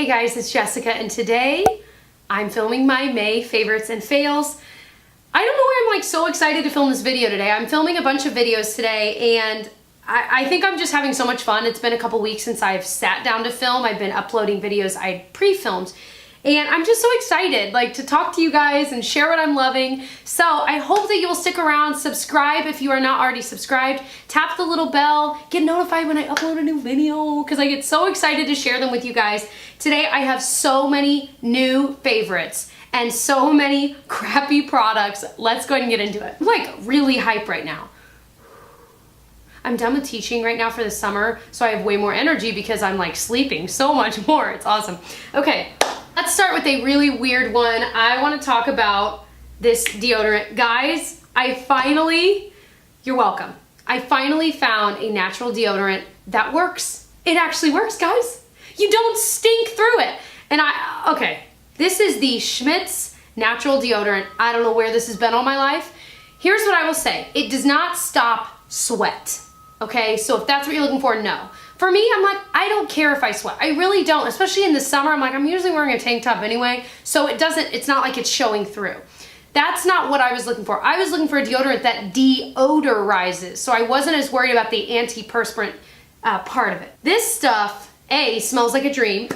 Hey guys, it's Jessica, and today I'm filming my May favorites and fails. I don't know why I'm like so excited to film this video today. I'm filming a bunch of videos today, and I think I'm just having so much fun. It's been a couple weeks since I've sat down to film. I've been uploading videos I pre-filmed, and I'm just so excited like to talk to you guys and share what I'm loving. So I hope that you'll stick around, subscribe if you are not already subscribed, tap the little bell, get notified when I upload a new video because I get so excited to share them with you guys. Today I have so many new favorites and so many crappy products. Let's go ahead and get into it. I'm like really hype right now. I'm done with teaching right now for the summer, so I have way more energy because I'm like sleeping so much more. It's awesome. Okay, let's start with a really weird one. I want to talk about this deodorant. Guys, you're welcome. I finally found a natural deodorant that works. It actually works, guys. You don't stink through it. And okay, this is the Schmidt's natural deodorant. I don't know where this has been all my life. Here's what I will say. It does not stop sweat. Okay, so if that's what you're looking for, no. For me, I'm like, I don't care if I sweat. I really don't, especially in the summer. I'm like, I'm usually wearing a tank top anyway, so it's not like it's showing through. That's not what I was looking for. I was looking for a deodorant that deodorizes, so I wasn't as worried about the antiperspirant part of it. This stuff, A, smells like a dream.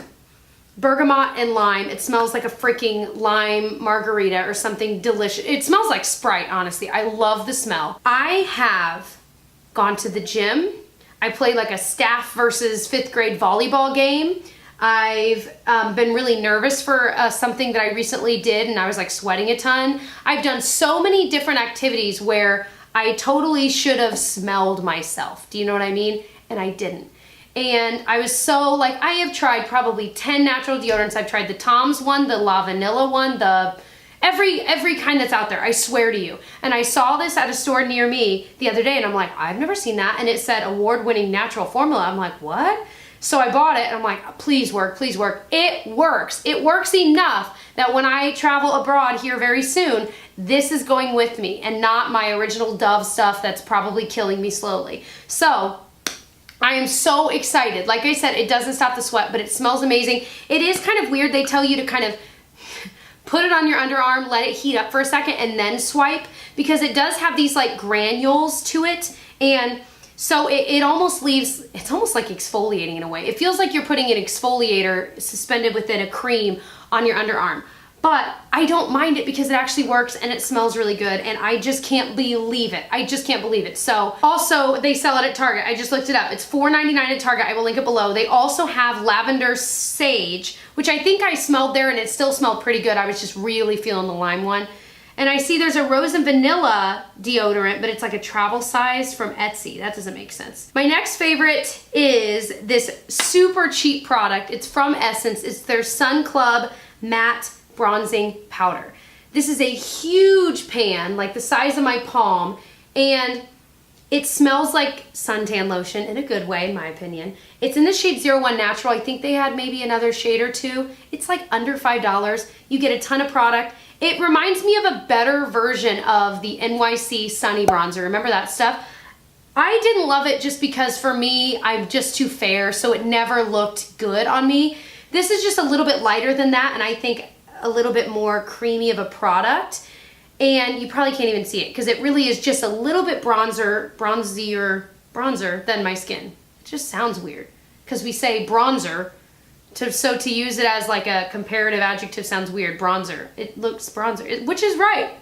Bergamot and lime. It smells like a freaking lime margarita or something delicious. It smells like Sprite, honestly. I love the smell. I have gone to the gym. I played like a staff versus 5th grade volleyball game. I've been really nervous for something that I recently did, and I was like sweating a ton. I've done so many different activities where I totally should have smelled myself. Do you know what I mean? And I didn't. And I was so like, I have tried probably 10 natural deodorants. I've tried the Tom's one, the La Vanilla one, every kind that's out there, I swear to you. And I saw this at a store near me the other day, and I'm like, I've never seen that. And it said award-winning natural formula. I'm like, what? So I bought it, and I'm like, please work, please work. It works. It works enough that when I travel abroad here very soon, this is going with me and not my original Dove stuff that's probably killing me slowly. So I am so excited. Like I said, it doesn't stop the sweat, but it smells amazing. It is kind of weird. They tell you to kind of put it on your underarm, let it heat up for a second, and then swipe, because it does have these like granules to it. And so it almost leaves, it's almost like exfoliating in a way. It feels like you're putting an exfoliator suspended within a cream on your underarm. But I don't mind it because it actually works and it smells really good, and I just can't believe it. I just can't believe it. So also they sell it at Target. I just looked it up. It's $4.99 at Target. I will link it below. They also have lavender sage, which I think I smelled there and it still smelled pretty good. I was just really feeling the lime one. And I see there's a rose and vanilla deodorant, but it's like a travel size from Etsy. That doesn't make sense. My next favorite is this super cheap product. It's from Essence. It's their Sun Club Matte Bronzing Powder. This is a huge pan, like the size of my palm, and it smells like suntan lotion in a good way, in my opinion. It's in the shade 01 Natural. I think they had maybe another shade or two. It's like under $5. You get a ton of product. It reminds me of a better version of the NYC Sunny Bronzer. Remember that stuff? I didn't love it just because for me, I'm just too fair, so it never looked good on me. This is just a little bit lighter than that, and I think a little bit more creamy of a product, and you probably can't even see it because it really is just a little bit bronzer than my skin. It just sounds weird because we say bronzer, so to use it as like a comparative adjective sounds weird. Bronzer. It looks bronzer, which is right.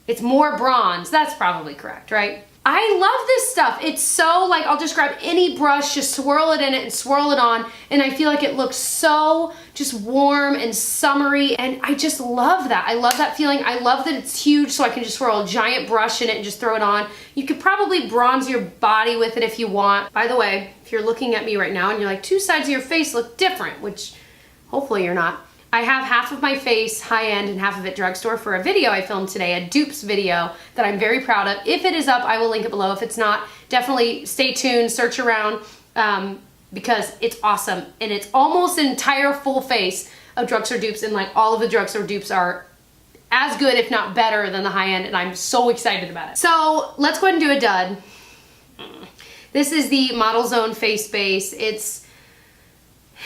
It's more bronze. That's probably correct, right? I love this stuff. It's so like, I'll just grab any brush, just swirl it in it and swirl it on, and I feel like it looks so just warm and summery, and I just love that. I love that feeling. I love that it's huge, so I can just swirl a giant brush in it and just throw it on. You could probably bronze your body with it if you want. By the way, if you're looking at me right now and you're like, two sides of your face look different, which hopefully you're not. I have half of my face high-end and half of it drugstore for a video I filmed today, a dupes video that I'm very proud of. If it is up, I will link it below. If it's not, definitely stay tuned, search around, because it's awesome. And it's almost an entire full face of drugstore dupes, and like all of the drugstore dupes are as good, if not better, than the high-end, and I'm so excited about it. So let's go ahead and do a dud. This is the Model Zone Face Base.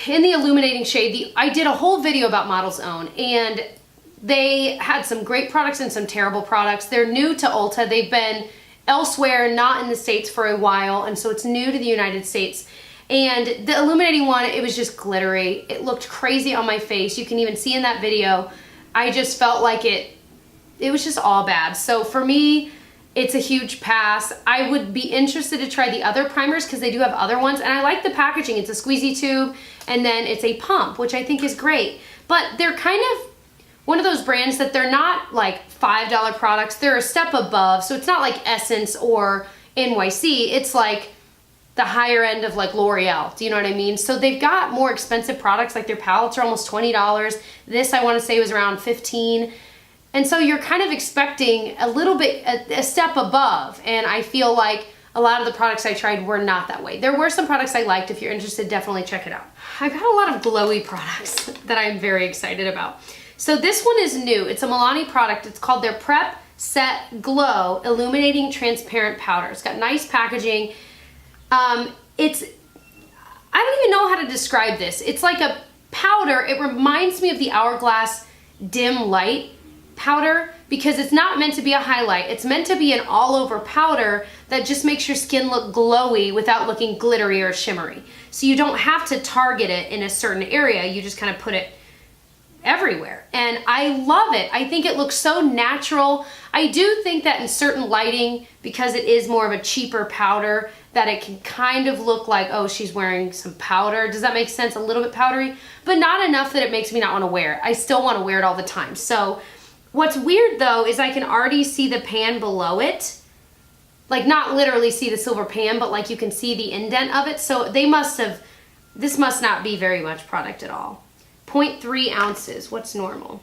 in the illuminating shade. I did a whole video about Model's Own, and they had some great products and some terrible products. They're new to Ulta. They've been elsewhere, not in the States, for a while, and so it's new to the United States. And the illuminating one, it was just glittery. It looked crazy on my face. You can even see in that video, I just felt like it was just all bad. So for me, it's a huge pass. I would be interested to try the other primers because they do have other ones, and I like the packaging. It's a squeezy tube, and then it's a pump, which I think is great. But they're kind of one of those brands that they're not like $5 products. They're a step above, so it's not like Essence or NYC. It's like the higher end of like L'Oreal. Do you know what I mean? So they've got more expensive products, like their palettes are almost $20. This, I want to say, was around $15. And so you're kind of expecting a little bit, a step above. And I feel like a lot of the products I tried were not that way. There were some products I liked. If you're interested, definitely check it out. I've got a lot of glowy products that I'm very excited about. So this one is new. It's a Milani product. It's called their Prep Set Glow Illuminating Transparent Powder. It's got nice packaging. I don't even know how to describe this. It's like a powder. It reminds me of the Hourglass Dim Light powder because it's not meant to be a highlight. It's meant to be an all-over powder that just makes your skin look glowy without looking glittery or shimmery. So you don't have to target it in a certain area. You just kind of put it everywhere. And I love it. I think it looks so natural. I do think that in certain lighting, because it is more of a cheaper powder, that it can kind of look like, oh, she's wearing some powder. Does that make sense? A little bit powdery, but not enough that it makes me not want to wear it. I still want to wear it all the time. So what's weird though is I can already see the pan below it. Like not literally see the silver pan, but like you can see the indent of it. So this must not be very much product at all. 0.3 ounces, what's normal?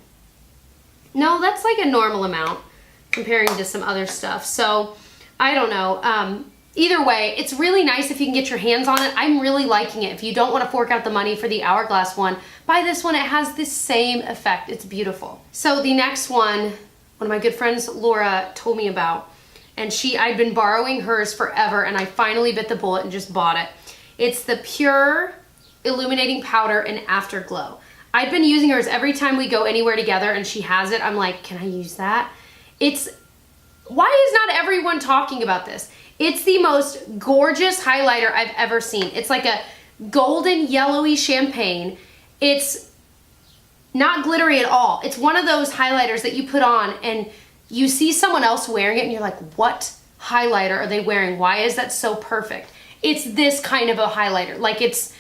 No, that's like a normal amount comparing to some other stuff. So I don't know. Either way, it's really nice if you can get your hands on it. I'm really liking it. If you don't want to fork out the money for the Hourglass one, buy this one. It has the same effect. It's beautiful. So the next one of my good friends, Laura, told me about, and I'd been borrowing hers forever, and I finally bit the bullet and just bought it. It's the Pure Illuminating Powder in Afterglow. I've been using hers every time we go anywhere together and she has it. I'm like, can I use that? Why is not everyone talking about this? It's the most gorgeous highlighter I've ever seen. It's like a golden yellowy champagne. It's not glittery at all. It's one of those highlighters that you put on and you see someone else wearing it and you're like, what highlighter are they wearing? Why is that so perfect? It's this kind of a highlighter. Like it's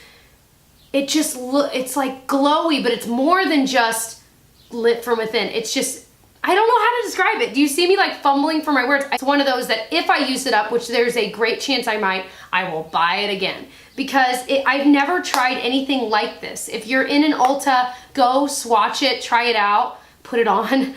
like glowy, but it's more than just lit from within. It's just, I don't know how to describe it. Do you see me like fumbling for my words? It's one of those that if I use it up, which there's a great chance I will buy it again because I've never tried anything like this. If you're in an Ulta, go swatch it, try it out, put it on.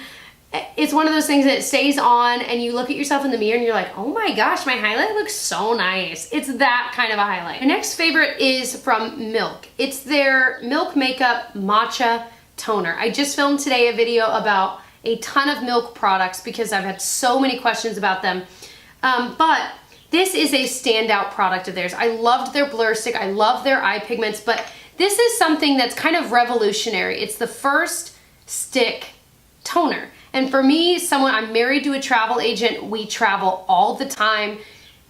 It's one of those things that stays on and you look at yourself in the mirror and you're like, oh my gosh, my highlight looks so nice. It's that kind of a highlight. My next favorite is from Milk. It's their Milk Makeup Matcha Toner. I just filmed today a video about a ton of Milk products because I've had so many questions about them. But this is a standout product of theirs. I loved their Blur Stick. I love their eye pigments, but this is something that's kind of revolutionary. It's the first stick toner. And for me, I'm married to a travel agent. We travel all the time.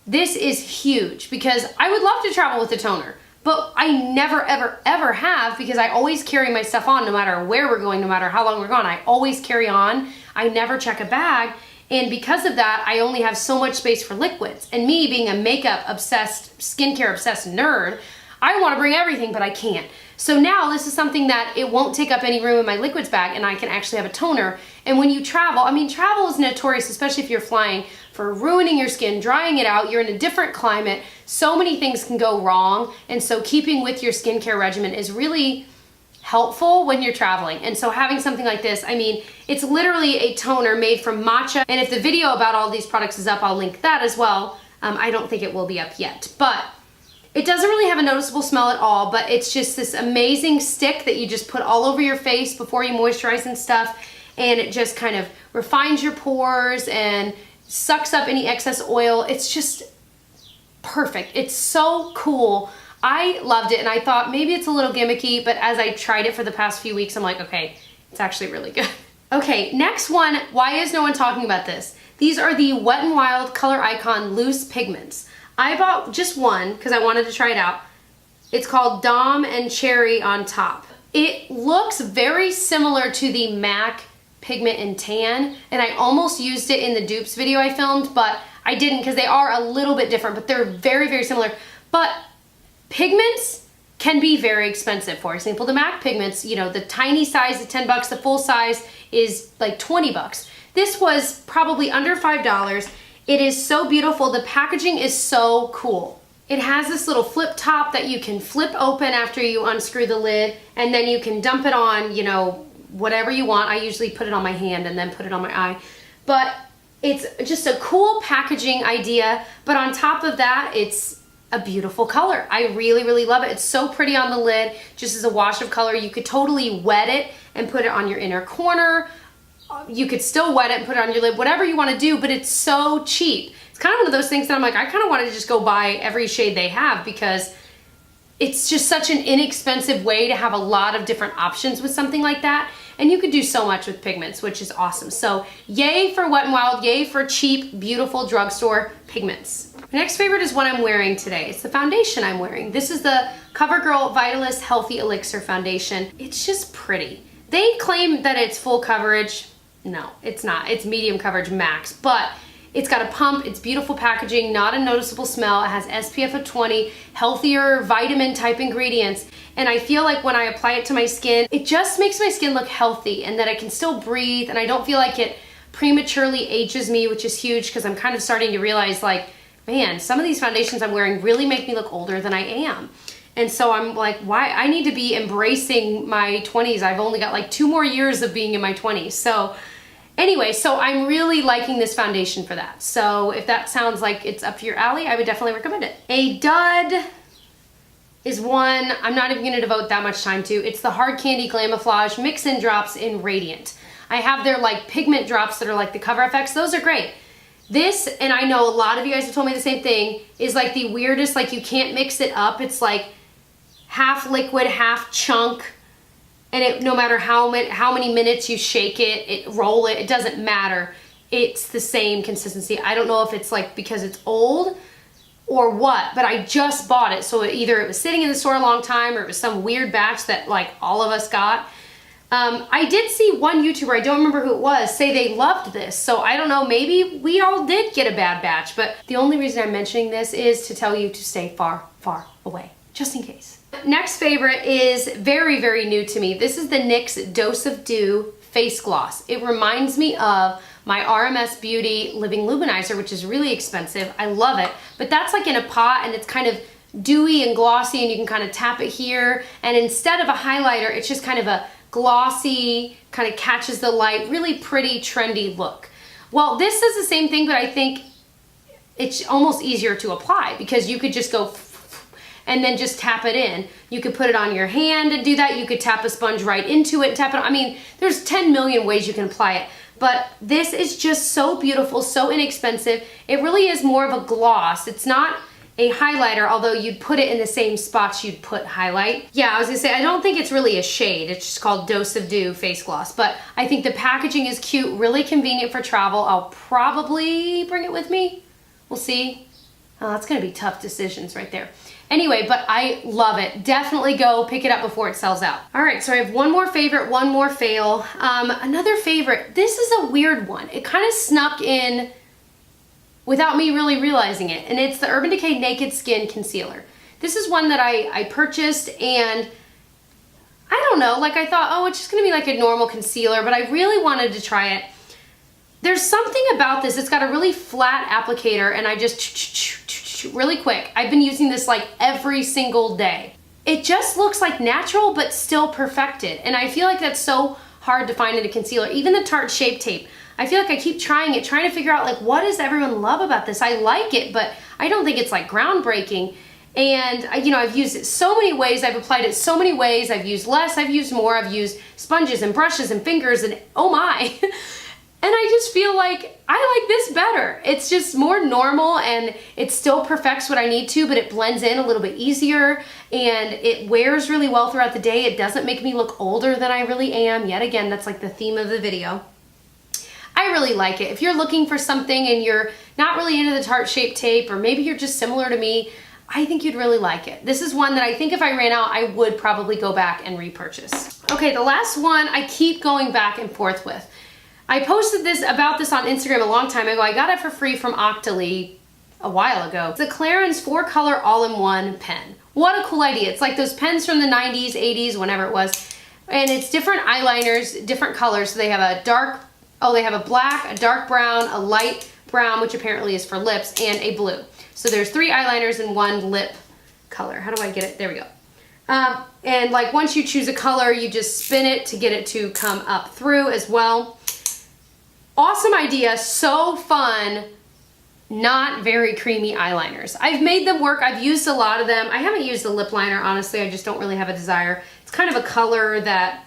This is huge because I would love to travel with a toner, but I never, ever, ever have because I always carry my stuff on no matter where we're going, no matter how long we're gone. I always carry on. I never check a bag. And because of that, I only have so much space for liquids. And me being a makeup obsessed, skincare obsessed nerd, I want to bring everything, but I can't. So now this is something that it won't take up any room in my liquids bag and I can actually have a toner. And when you travel, I mean, travel is notorious, especially if you're flying, for ruining your skin, drying it out. You're in a different climate. So many things can go wrong. And so keeping with your skincare regimen is really helpful when you're traveling. And so having something like this, I mean, it's literally a toner made from matcha. And if the video about all these products is up, I'll link that as well. I don't think it will be up yet, but it doesn't really have a noticeable smell at all, but it's just this amazing stick that you just put all over your face before you moisturize and stuff. And it just kind of refines your pores and sucks up any excess oil. It's just perfect. It's so cool. I loved it, and I thought maybe it's a little gimmicky, but as I tried it for the past few weeks, I'm like, okay, it's actually really good. Okay, next one, why is no one talking about this? These are the Wet n Wild Color Icon Loose Pigments. I bought just one because I wanted to try it out. It's called Dom and Cherry on top. It looks very similar to the MAC Pigment in Tan, and I almost used it in the dupes video I filmed, but I didn't because they are a little bit different, but they're very, very similar. But pigments can be very expensive. For example, the MAC pigments, you know, the tiny size is 10 bucks, the full size is like 20 bucks. This was probably under $5. It is so beautiful. The packaging is so cool. It has this little flip top that you can flip open after you unscrew the lid, and then you can dump it on, you know, whatever you want. I usually put it on my hand and then put it on my eye. But it's just a cool packaging idea, but on top of that, it's a beautiful color. I really, really love it. It's so pretty on the lid, just as a wash of color. You could totally wet it and put it on your inner corner. You could still wet it and put it on your lid, whatever you want to do, but it's so cheap. It's kind of one of those things that I'm like, I kind of wanted to just go buy every shade they have because it's just such an inexpensive way to have a lot of different options with something like that. And you could do so much with pigments, which is awesome. So yay for Wet n Wild, yay for cheap, beautiful drugstore pigments. My next favorite is what I'm wearing today. It's the foundation I'm wearing. This is the CoverGirl Vitalist Healthy Elixir Foundation. It's just pretty. They claim that it's full coverage. No, it's not. It's medium coverage max, but it's got a pump, it's beautiful packaging, not a noticeable smell. It has SPF of 20, healthier vitamin type ingredients. And I feel like when I apply it to my skin, it just makes my skin look healthy and that I can still breathe and I don't feel like it prematurely ages me, which is huge because I'm kind of starting to realize like, man, some of these foundations I'm wearing really make me look older than I am. And so I'm like, why? I need to be embracing my 20s. I've only got like 2 more years of being in my 20s. So anyway, so I'm really liking this foundation for that. So if that sounds like it's up your alley, I would definitely recommend it. A dud is one I'm not even gonna devote that much time to. It's the Hard Candy Glamouflage Mix-In Drops in Radiant. I have their like pigment drops that are like the Cover FX. Those are great. This, and I know a lot of you guys have told me the same thing, is like the weirdest, like you can't mix it up. It's like half liquid, half chunk. And it, no matter how many minutes you shake it, roll it, it doesn't matter. It's the same consistency. I don't know if it's like because it's old or what, but I just bought it. So either it was sitting in the store a long time or it was some weird batch that like all of us got. I did see one YouTuber, I don't remember who it was, say they loved this. So I don't know, maybe we all did get a bad batch, but the only reason I'm mentioning this is to tell you to stay far, far away, just in case. Next favorite is very, very new to me. This is the NYX Dose of Dew Face Gloss. It reminds me of my RMS Beauty Living Luminizer, which is really expensive. I love it, but that's like in a pot and it's kind of dewy and glossy and you can kind of tap it here. And instead of a highlighter, it's just kind of a glossy, kind of catches the light, really pretty, trendy look. Well, this does the same thing, but I think it's almost easier to apply because you could just go and then just tap it in. You could put it on your hand and do that. You could tap a sponge right into it and tap it on. I mean, there's 10 million ways you can apply it, but this is just so beautiful, so inexpensive. It really is more of a gloss. It's not a highlighter, although you'd put it in the same spots you'd put highlight. Yeah, I was gonna say, I don't think it's really a shade. It's just called Dose of Dew Face Gloss, but I think the packaging is cute, really convenient for travel. I'll probably bring it with me. We'll see. Oh, that's gonna be tough decisions right there. Anyway, but I love it. Definitely go pick it up before it sells out. All right, so I have one more favorite, one more fail. Another favorite, this is a weird one. It kind of snuck in without me really realizing it, and it's the Urban Decay Naked Skin Concealer. This is one that I purchased, and I don't know, like I thought, oh, it's just gonna be like a normal concealer, but I really wanted to try it. There's something about this, it's got a really flat applicator, and I just really quick. I've been using this like every single day. It just looks like natural, but still perfected, and I feel like that's so hard to find in a concealer. Even the Tarte Shape Tape, I feel like I keep trying it, trying to figure out like, what does everyone love about this? I like it, but I don't think it's like groundbreaking. And you know, I've used it so many ways, I've applied it so many ways, I've used less, I've used more, I've used sponges and brushes and fingers and oh my. And I just feel like I like this better. It's just more normal and it still perfects what I need to, but it blends in a little bit easier and it wears really well throughout the day. It doesn't make me look older than I really am. Yet again, that's like the theme of the video. I really like it. If you're looking for something and you're not really into the Tarte Shape Tape, or maybe you're just similar to me, I think you'd really like it. This is one that I think if I ran out, I would probably go back and repurchase. Okay, the last one I keep going back and forth with. I posted about this on Instagram a long time ago. I got it for free from Octoly a while ago. It's the Clarins 4-color all-in-one pen. What a cool idea. It's like those pens from the 90s, 80s, whenever it was. And it's different eyeliners, different colors. So they have a they have a black, a dark brown, a light brown, which apparently is for lips, and a blue. So there's 3 eyeliners and 1 lip color. How do I get it? There we go. And like once you choose a color, you just spin it to get it to come up through as well. Awesome idea, so fun, not very creamy eyeliners. I've made them work, I've used a lot of them. I haven't used the lip liner, honestly, I just don't really have a desire. It's kind of a color that,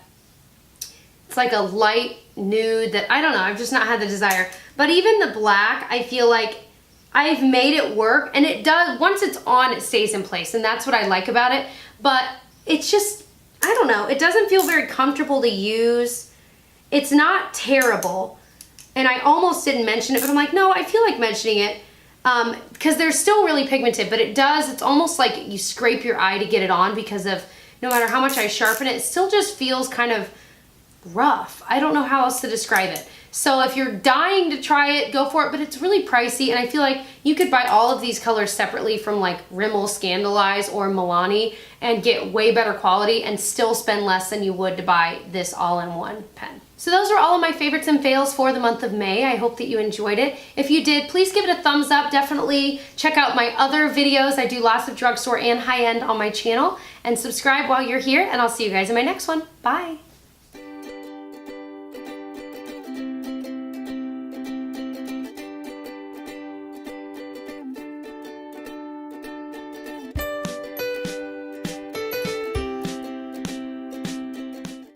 it's like a light nude that, I don't know, I've just not had the desire. But even the black, I feel like I've made it work, and it does, once it's on, it stays in place, and that's what I like about it. But it's just, I don't know, it doesn't feel very comfortable to use. It's not terrible. And I almost didn't mention it, but I'm like, no, I feel like mentioning it because they're still really pigmented, but it's almost like you scrape your eye to get it on because of, no matter how much I sharpen it, it still just feels kind of rough. I don't know how else to describe it. So if you're dying to try it, go for it, but it's really pricey, and I feel like you could buy all of these colors separately from like Rimmel Scandaleyes or Milani and get way better quality and still spend less than you would to buy this all-in-one pen. So those are all of my favorites and fails for the month of May. I hope that you enjoyed it. If you did, please give it a thumbs up. Definitely check out my other videos. I do lots of drugstore and high-end on my channel, and subscribe while you're here, and I'll see you guys in my next one. Bye.